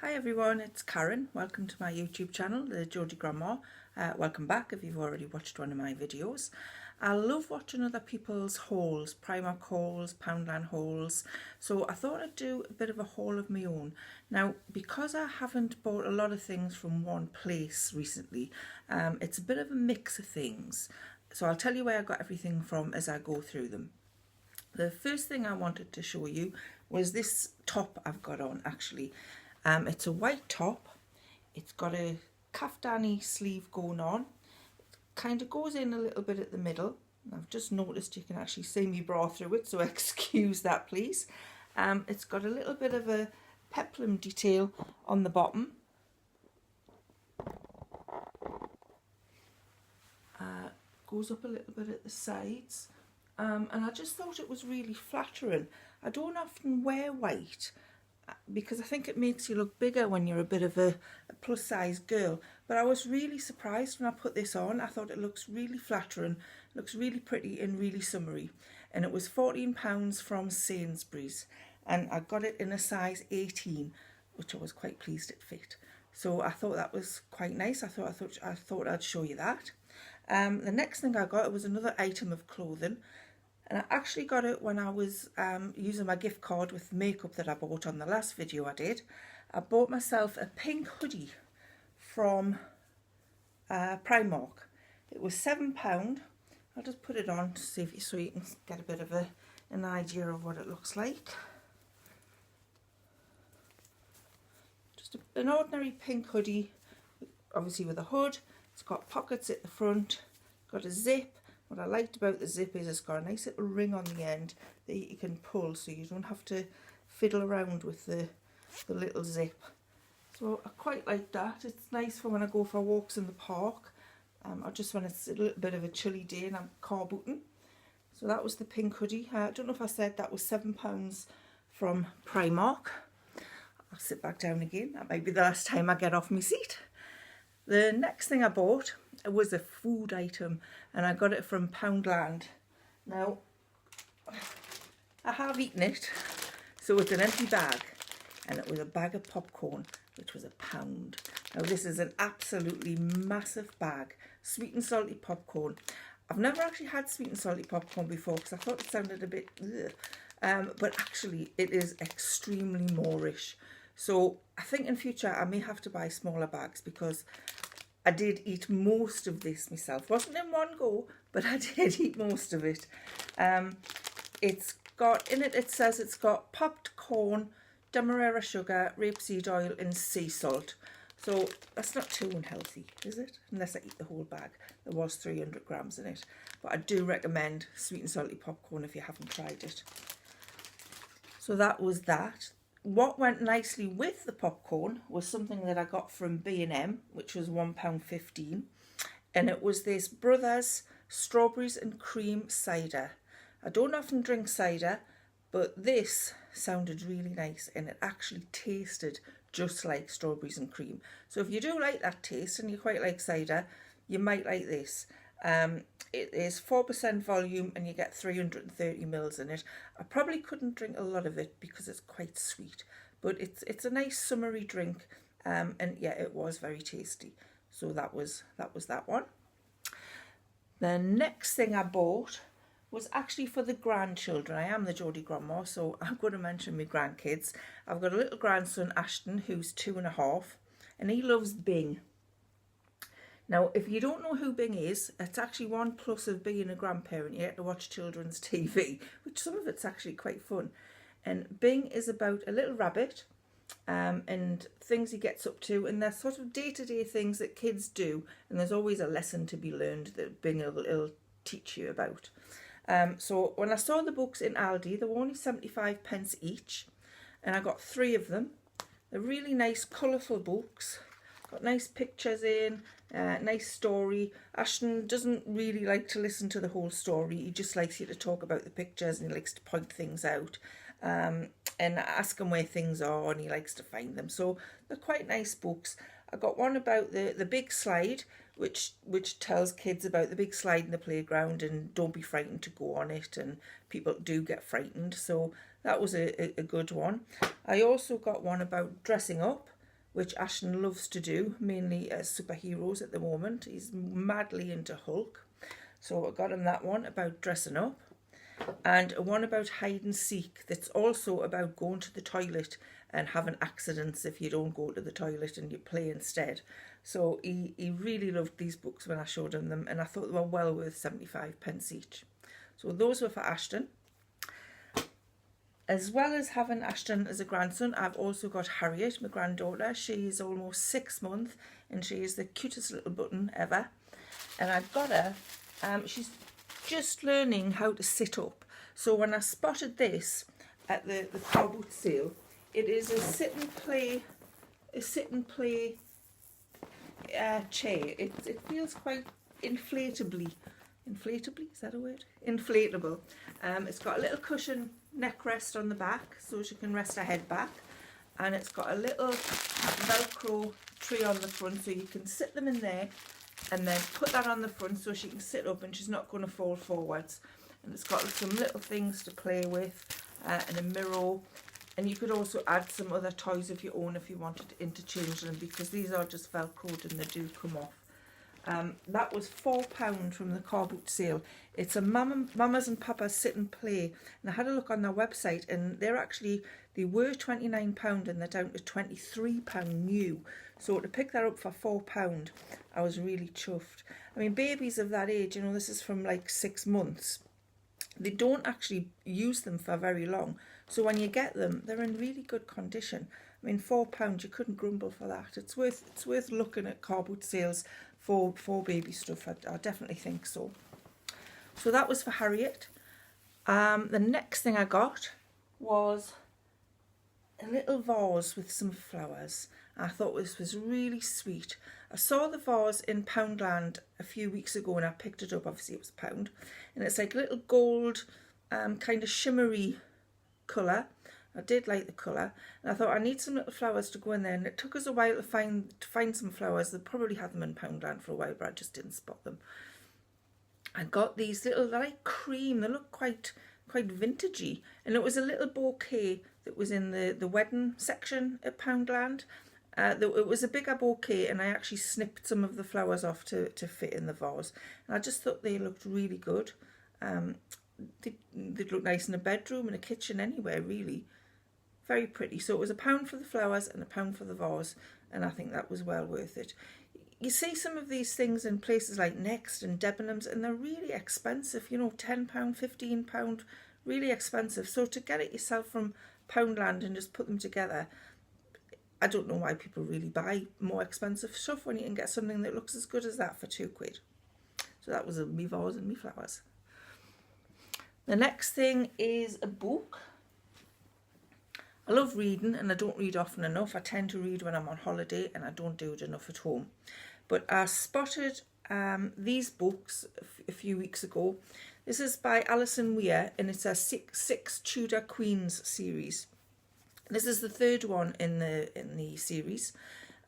Hi everyone, it's Karen. Welcome to my YouTube channel, the Geordie Grandma. Welcome back if you've already watched one of my videos. I love watching other people's hauls, Primark hauls, Poundland hauls. So I thought I'd do a bit of a haul of my own. Now, because I haven't bought a lot of things from one place recently, it's a bit of a mix of things. So I'll tell you where I got everything from as I go through them. The first thing I wanted to show you was this top I've got on actually. It's a white top. It's got a kaftani sleeve going on. It kind of goes in a little bit at the middle. I've just noticed you can actually see me bra through it, so excuse that please. It's got a little bit of a peplum detail on the bottom. Goes up a little bit at the sides. And I just thought it was really flattering. I don't often wear white, because I think it makes you look bigger when you're a bit of a plus size girl. But I was really surprised when I put this on. I thought it looks really flattering, looks really pretty and really summery. And it was £14 from Sainsbury's, and I got it in a size 18, which I was quite pleased it fit. So I thought that was quite nice. I thought I'd show you that. The next thing I got was another item of clothing. And I actually got it when I was using my gift card with the makeup that I bought on the last video I did. I bought myself a pink hoodie from Primark. It was £7. I'll just put it on to see so you can get a bit of an idea of what it looks like. Just an ordinary pink hoodie, obviously with a hood. It's got pockets at the front, got a zip. What I liked about the zip is it's got a nice little ring on the end that you can pull, so you don't have to fiddle around with the little zip. So I quite like that. It's nice for when I go for walks in the park, or just when it's a little bit of a chilly day and I'm car booting. So that was the pink hoodie. I don't know if I said that was £7 from Primark. I'll sit back down again. That might be the last time I get off my seat. The next thing I bought was a food item, and I got it from Poundland. Now, I have eaten it, so it's an empty bag, and it was a bag of popcorn, which was £1. Now this is an absolutely massive bag, sweet and salty popcorn. I've never actually had sweet and salty popcorn before because I thought it sounded a bit ugh. But actually it is extremely moreish. So I think in future I may have to buy smaller bags, because I did eat most of this myself. Wasn't in one go, but I did eat most of it. It's got, in it, it says it's got popped corn, demerara sugar, rapeseed oil and sea salt. So that's not too unhealthy, is it? Unless I eat the whole bag. There was 300 grams in it. But I do recommend sweet and salty popcorn if you haven't tried it. So that was that. What went nicely with the popcorn was something that I got from B&M, which was £1.15, and it was this Brothers strawberries and cream cider. I don't often drink cider, but this sounded really nice, and it actually tasted just like strawberries and cream. So if you do like that taste and you quite like cider, you might like this. It is 4% volume and you get 330 mils in it. I probably couldn't drink a lot of it because it's quite sweet, but it's a nice summery drink, and yeah, it was very tasty. So that was that one. The next thing I bought was actually for the grandchildren. I am the Geordie Grandma, so I'm going to mention my grandkids. I've got a little grandson, Ashton, who's 2.5, and he loves Bing. Now, if you don't know who Bing is, it's actually one plus of being a grandparent. You get to watch children's TV, which some of it's actually quite fun. And Bing is about a little rabbit and things he gets up to, and they're sort of day-to-day things that kids do, and there's always a lesson to be learned that Bing will teach you about. So when I saw the books in Aldi, they were only 75p each, and I got 3 of them. They're really nice, colourful books. Got nice pictures in, nice story. Ashton doesn't really like to listen to the whole story. He just likes you to talk about the pictures, and he likes to point things out and ask him where things are, and he likes to find them. So they're quite nice books. I got one about the big slide, which tells kids about the big slide in the playground and don't be frightened to go on it, and people do get frightened. So that was a good one. I also got one about dressing up. which Ashton loves to do, mainly as superheroes at the moment. He's madly into Hulk. So I got him that one about dressing up. And one about hide and seek that's also about going to the toilet and having accidents if you don't go to the toilet and you play instead. So he really loved these books when I showed him them, and I thought they were well worth 75p each. So those were for Ashton. As well as having Ashton as a grandson, I've also got Harriet, my granddaughter. She's almost 6 months and she is the cutest little button ever. And I've got her, she's just learning how to sit up. So when I spotted this at the car boot sale, it is a sit and play chair. It feels quite inflatable, is that a word? Inflatable. It's got a little cushion neck rest on the back so she can rest her head back, and it's got a little velcro tree on the front so you can sit them in there and then put that on the front so she can sit up and she's not going to fall forwards. And it's got some little things to play with and a mirror, and you could also add some other toys of your own if you wanted to interchange them, because these are just velcroed and they do come off. That was £4 from the car boot sale. It's a Mamas and Papas Sit and Play, and I had a look on their website and they were £29 and they're down to £23 new. So to pick that up for £4, I was really chuffed. I mean, babies of that age, you know, this is from like 6 months. They don't actually use them for very long. So when you get them, they're in really good condition. I mean, £4, you couldn't grumble for that. It's worth looking at car boot sales for baby stuff. I definitely think so. So that was for Harriet. The next thing I got was a little vase with some flowers. I thought this was really sweet. I saw the vase in Poundland a few weeks ago and I picked it up. Obviously it was £1. And it's like a little gold kind of shimmery colour. I did like the colour, and I thought I need some little flowers to go in there, and it took us a while to find some flowers. They probably had them in Poundland for a while, but I just didn't spot them. I got these little, they're like cream, they look quite vintagey, and it was a little bouquet that was in the wedding section at Poundland. It was a bigger bouquet, and I actually snipped some of the flowers off to fit in the vase, and I just thought they looked really good. They'd look nice in a bedroom, in a kitchen, anywhere really. Very pretty. So it was £1 for the flowers and £1 for the vase, and I think that was well worth it. You see some of these things in places like Next and Debenhams, and they're really expensive, you know, £10, £15, really expensive. So to get it yourself from Poundland and just put them together, I don't know why people really buy more expensive stuff when you can get something that looks as good as that for £2. So that was me vase and me flowers. The next thing is a book. I love reading, and I don't read often enough. I tend to read when I'm on holiday and I don't do it enough at home. But I spotted these books a few weeks ago. This is by Alison Weir, and it's a six Tudor Queens series. This is the third one in the series.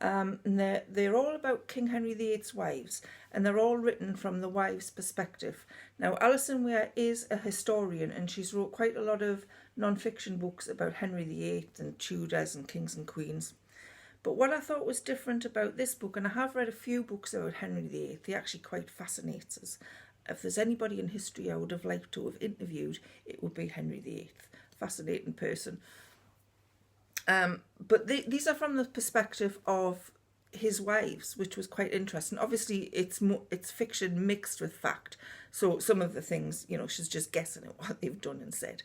And they're all about King Henry VIII's wives, and they're all written from the wives' perspective. Now, Alison Weir is a historian, and she's wrote quite a lot of non-fiction books about Henry VIII and Tudors and kings and queens. But what I thought was different about this book, and I have read a few books about Henry VIII, they actually quite fascinate us. If there's anybody in history I would have liked to have interviewed, it would be Henry VIII. Fascinating person. But these are from the perspective of his wives, which was quite interesting. Obviously, it's fiction mixed with fact. So some of the things, you know, she's just guessing at what they've done and said.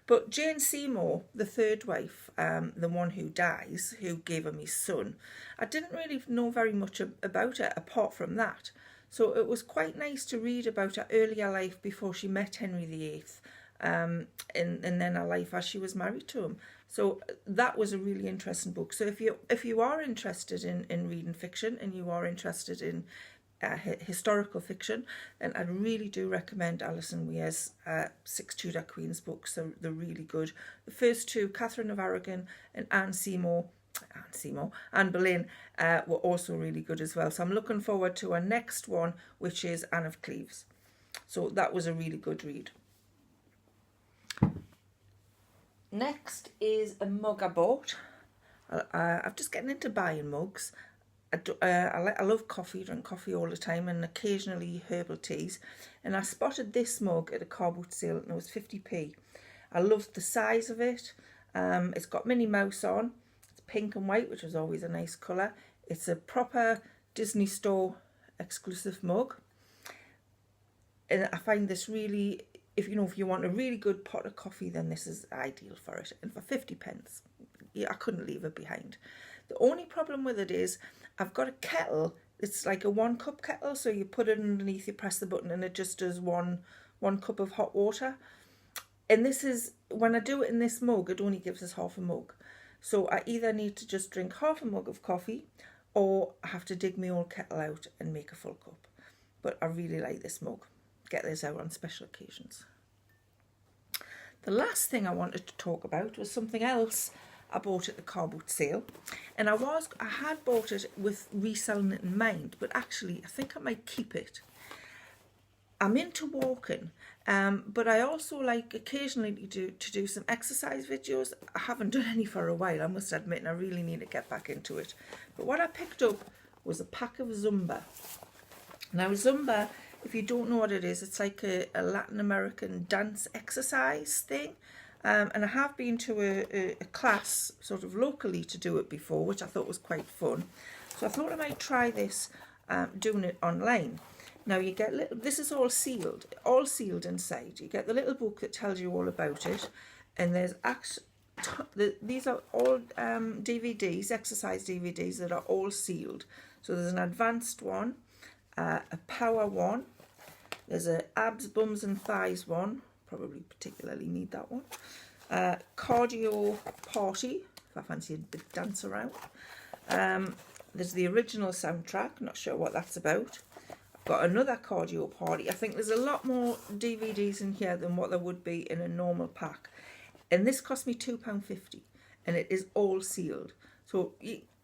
But Jane Seymour, the third wife, the one who dies, who gave him his son, I didn't really know very much about her apart from that. So it was quite nice to read about her earlier life before she met Henry VIII, and then her life as she was married to him. So that was a really interesting book. So if you are interested in reading fiction and you are interested in historical fiction, then I really do recommend Alison Weir's Six Tudor Queens books. They're really good. The first two, Catherine of Aragon and Anne Boleyn, were also really good as well. So I'm looking forward to our next one, which is Anne of Cleves. So that was a really good read. Next is a mug I bought. I'm just getting into buying mugs. I love coffee, drink coffee all the time, and occasionally herbal teas. And I spotted this mug at a car boot sale and it was 50p. I loved the size of it. It's got Minnie Mouse on. It's pink and white, which is always a nice colour. It's a proper Disney Store exclusive mug. And I find this really, if you want a really good pot of coffee, then this is ideal for it. And for 50p, yeah, I couldn't leave it behind. The only problem with it is I've got a kettle. It's like a 1 cup kettle, so you put it underneath, you press the button, and it just does one cup of hot water. And this is, when I do it in this mug, it only gives us half a mug. So I either need to just drink half a mug of coffee, or I have to dig my old kettle out and make a full cup. But I really like this mug. Get this out on special occasions. The last thing I wanted to talk about was something else I bought at the car boot sale, and I had bought it with reselling it in mind, but actually I think I might keep it. I'm into walking, but I also like occasionally to do some exercise videos. I haven't done any for a while, I must admit, and I really need to get back into it. But what I picked up was a pack of Zumba. Now Zumba, if you don't know what it is, it's like a Latin American dance exercise thing. And I have been to a class sort of locally to do it before, which I thought was quite fun. So I thought I might try this doing it online. Now you get this is all sealed inside. You get the little book that tells you all about it, and there's these are all DVDs, exercise DVDs that are all sealed. So there's an advanced one, a power one, there's a abs, bums and thighs one. Probably particularly need that one. Cardio party, if I fancy a big dance around. There's the original soundtrack, not sure what that's about. I've got another cardio party. I think there's a lot more DVDs in here than what there would be in a normal pack. And this cost me £2.50, and it is all sealed. So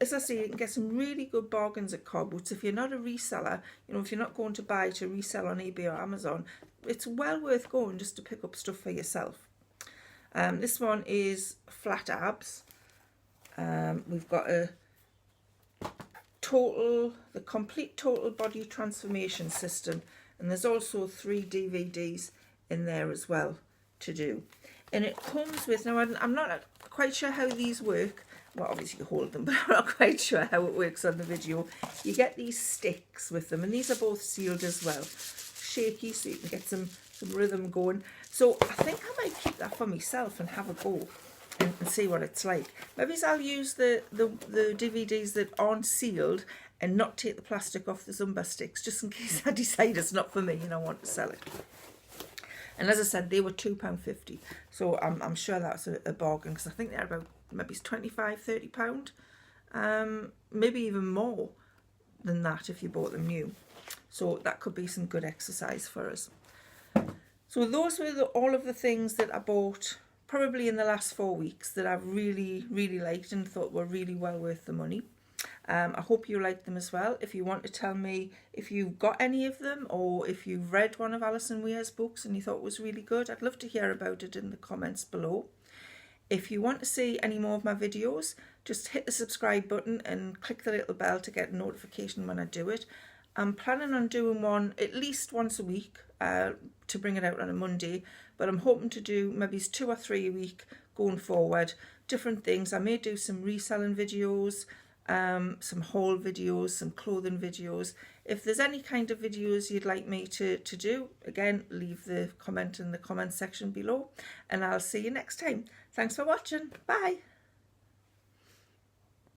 as I say, you can get some really good bargains at car boots. If you're not a reseller, if you're not going to buy to resell on eBay or Amazon, it's well worth going just to pick up stuff for yourself. This one is flat abs. We've got the complete total body transformation system, and there's also 3 DVDs in there as well to do. And it comes with, now I'm not quite sure how these work. Well, obviously you hold them, but I'm not quite sure how it works on the video. You get these sticks with them, and these are both sealed as well. Shaky, so you can get some rhythm going. So I think I might keep that for myself and have a go and see what it's like. Maybe I'll use the DVDs that aren't sealed and not take the plastic off the Zumba sticks, just in case I decide it's not for me and I want to sell it. And as I said, they were £2.50, so I'm sure that's a bargain, because I think they're about maybe it's £25–30, maybe even more than that if you bought them new. So that could be some good exercise for us. So those were all of the things that I bought probably in the last 4 weeks that I've really, really liked and thought were really well worth the money. I hope you liked them as well. If you want to tell me if you've got any of them, or if you've read one of Alison Weir's books and you thought it was really good, I'd love to hear about it in the comments below. If you want to see any more of my videos, just hit the subscribe button and click the little bell to get a notification when I do it. I'm planning on doing one at least once a week to bring it out on a Monday, but I'm hoping to do maybe 2 or 3 a week going forward. Different things. I may do some reselling videos, some haul videos, some clothing videos. If there's any kind of videos you'd like me to do, again, leave the comment in the comment section below, and I'll see you next time. Thanks for watching. Bye.